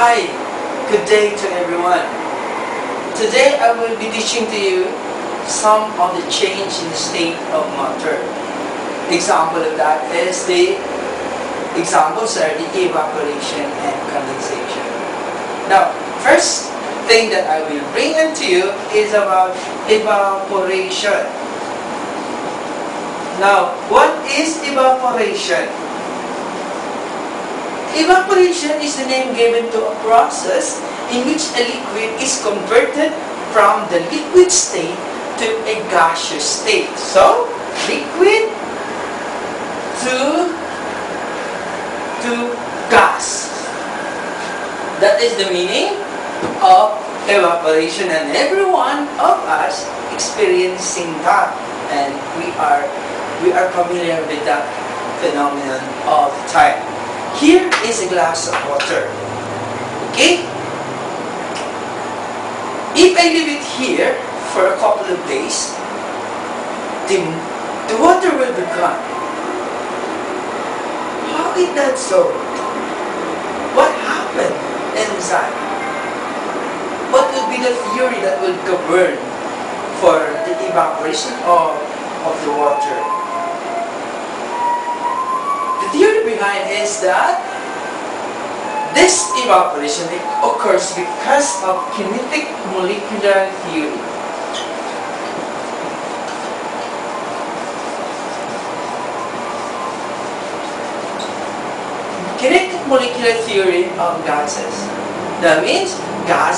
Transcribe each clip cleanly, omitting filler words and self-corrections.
Hi, good day to everyone. Today I will be teaching to you some of the change in the state of matter. Example of that is examples are the evaporation and condensation. Now, first thing that I will bring into you is about evaporation. Now, what is evaporation? Evaporation is the name given to a process in which a liquid is converted from the liquid state to a gaseous state. So, liquid to gas. That is the meaning of evaporation, and every one of us experiencing that, and we are familiar with that phenomenon all the time. Here is a glass of water. Okay? If I leave it here for a couple of days, the water will be gone. How is that so? What happened inside? What would be the theory that will govern for the evaporation of the water? The theory behind is that this evaporation occurs because of kinetic molecular theory. Kinetic molecular theory of gases. That means that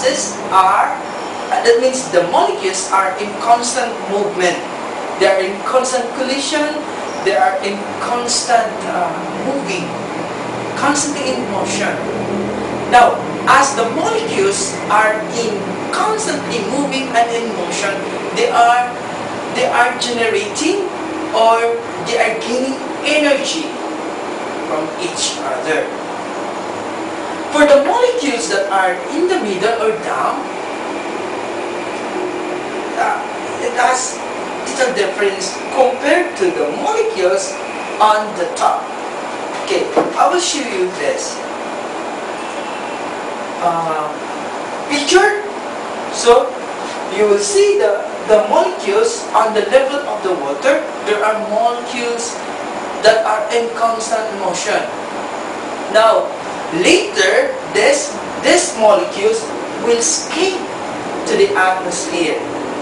means the molecules are in constant movement. They are in constant collision. They are in constant moving, constantly in motion. Now, as the molecules are in constantly moving and in motion, they are generating or they are gaining energy from each other. For the molecules that are in the middle or down, it has little difference compared to the molecules on the top. Okay, I will show you this picture. So you will see the molecules on the level of the water. There are molecules that are in constant motion. Now, later, these molecules will escape to the atmosphere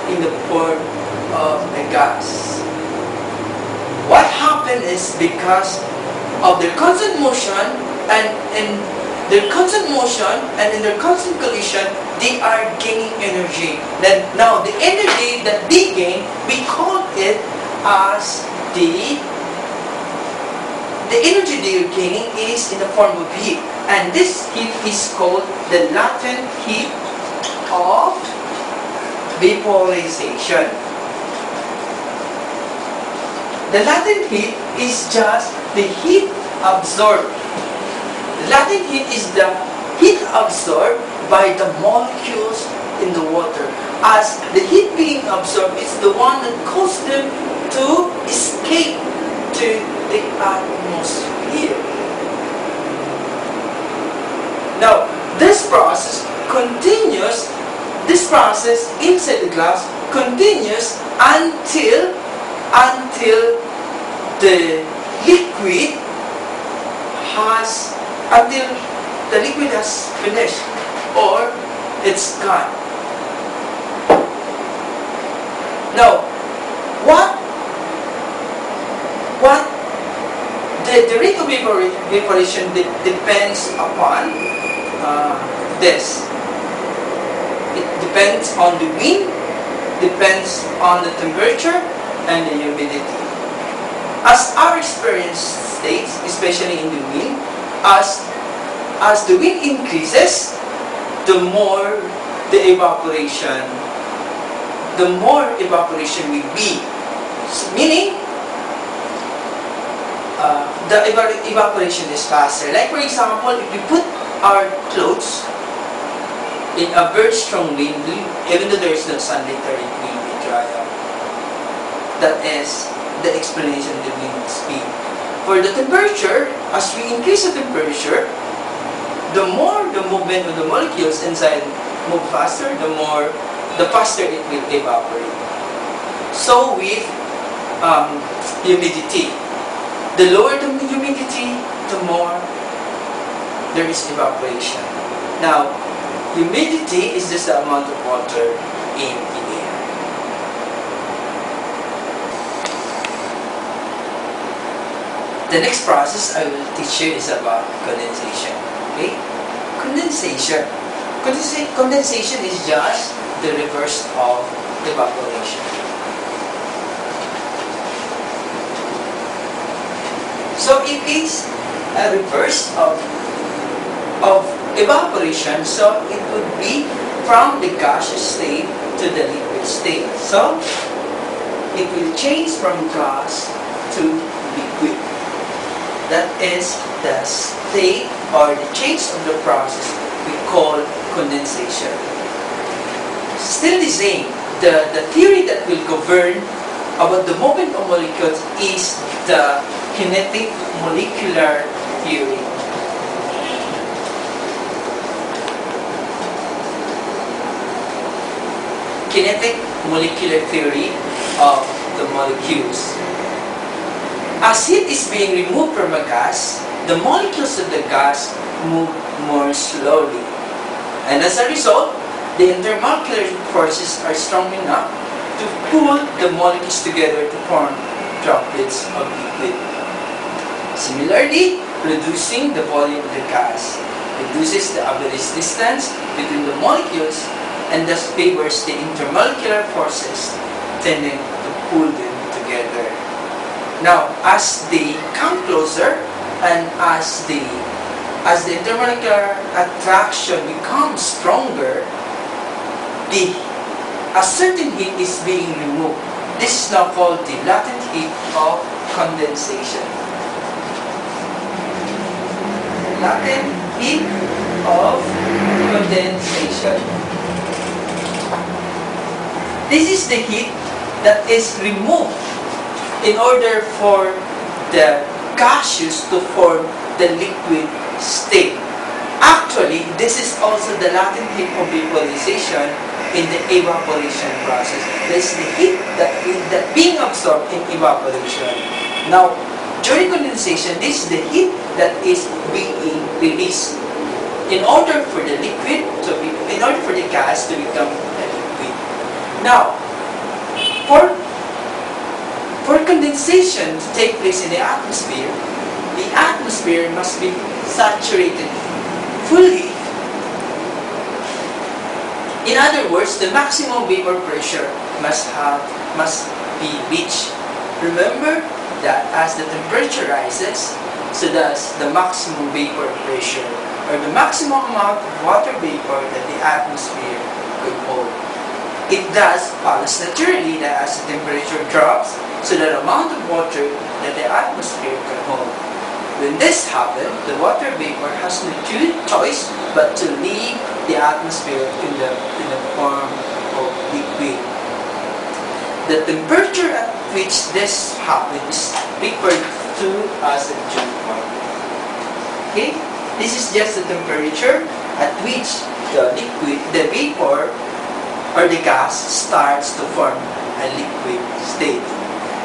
in the form of a gas. What happened is because of their constant motion and in their constant collision, they are gaining energy. Now the energy that they gain, we call it as the energy they are gaining is in the form of heat, and this heat is called the latent heat of vaporization. The latent heat is just the heat absorbed. The latent heat is the heat absorbed by the molecules in the water. As the heat being absorbed is the one that causes them to escape to the atmosphere. Now, this process inside the glass continues until the liquid has finished or it's gone. Now, the rate of evaporation depends upon this. It depends on the wind, depends on the temperature, and the humidity. As our experience states, especially in the wind, as the wind increases, the more evaporation will be. Meaning, the evaporation is faster. Like for example, if we put our clothes in a very strong wind, even though there is no sun later, it will be dry up. That is the explanation of the wind speed. For the temperature, as we increase the temperature, the more movement of the molecules inside move faster, the faster it will evaporate. So with humidity, the lower the humidity, the more there is evaporation. Now, humidity is just the amount of water in the air. The next process I will teach you is about condensation. Okay? Condensation. Condensation is just the reverse of evaporation. So it is a reverse of evaporation, so it would be from the gaseous state to the liquid state. So it will change from gas to liquid. That is the state or the change of the process we call condensation. Still the same, the theory that will govern about the movement of molecules is the kinetic molecular theory. Kinetic molecular theory of the molecules. As heat is being removed from a gas, the molecules of the gas move more slowly. And as a result, the intermolecular forces are strong enough to pull the molecules together to form droplets of liquid. Similarly, reducing the volume of the gas reduces the average distance between the molecules and thus favors the intermolecular forces tending to pull them together. Now, as they come closer and as the intermolecular attraction becomes stronger, a certain heat is being removed. This is now called the latent heat of condensation. Latent heat of condensation. This is the heat that is removed in order for the gaseous to form the liquid state. Actually, this is also the latent heat of vaporization in the evaporation process. This is the heat that being absorbed in evaporation. Now, during condensation, this is the heat that is being released in order for the gas to become a liquid. Now, for condensation to take place in the atmosphere must be saturated fully. In other words, the maximum vapor pressure must be reached. Remember that as the temperature rises, so does the maximum vapor pressure, or the maximum amount of water vapor that the atmosphere could hold. It thus follows naturally that as the temperature drops, so the amount of water that the atmosphere can hold. When this happens, the water vapor has no choice but to leave the atmosphere in the form of liquid. The temperature at which this happens is referred to as the dew point. Okay? This is just the temperature at which the vapor or the gas starts to form a liquid state.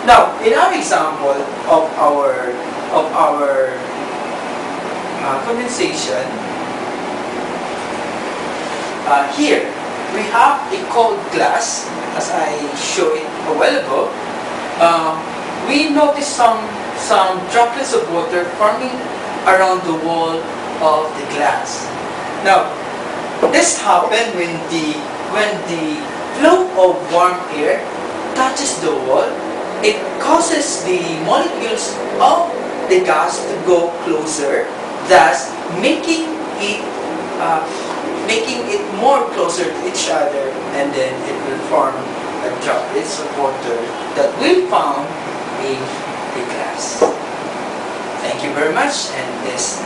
Now, in our example of our condensation, here we have a cold glass, as I showed it a while ago. We notice some droplets of water forming around the wall of the glass. Now, this happens when the flow of warm air touches the wall. It causes the molecules of the gas to go closer, thus making it more closer to each other, and then it will form a droplets of water that will found in the glass. Thank you very much, and this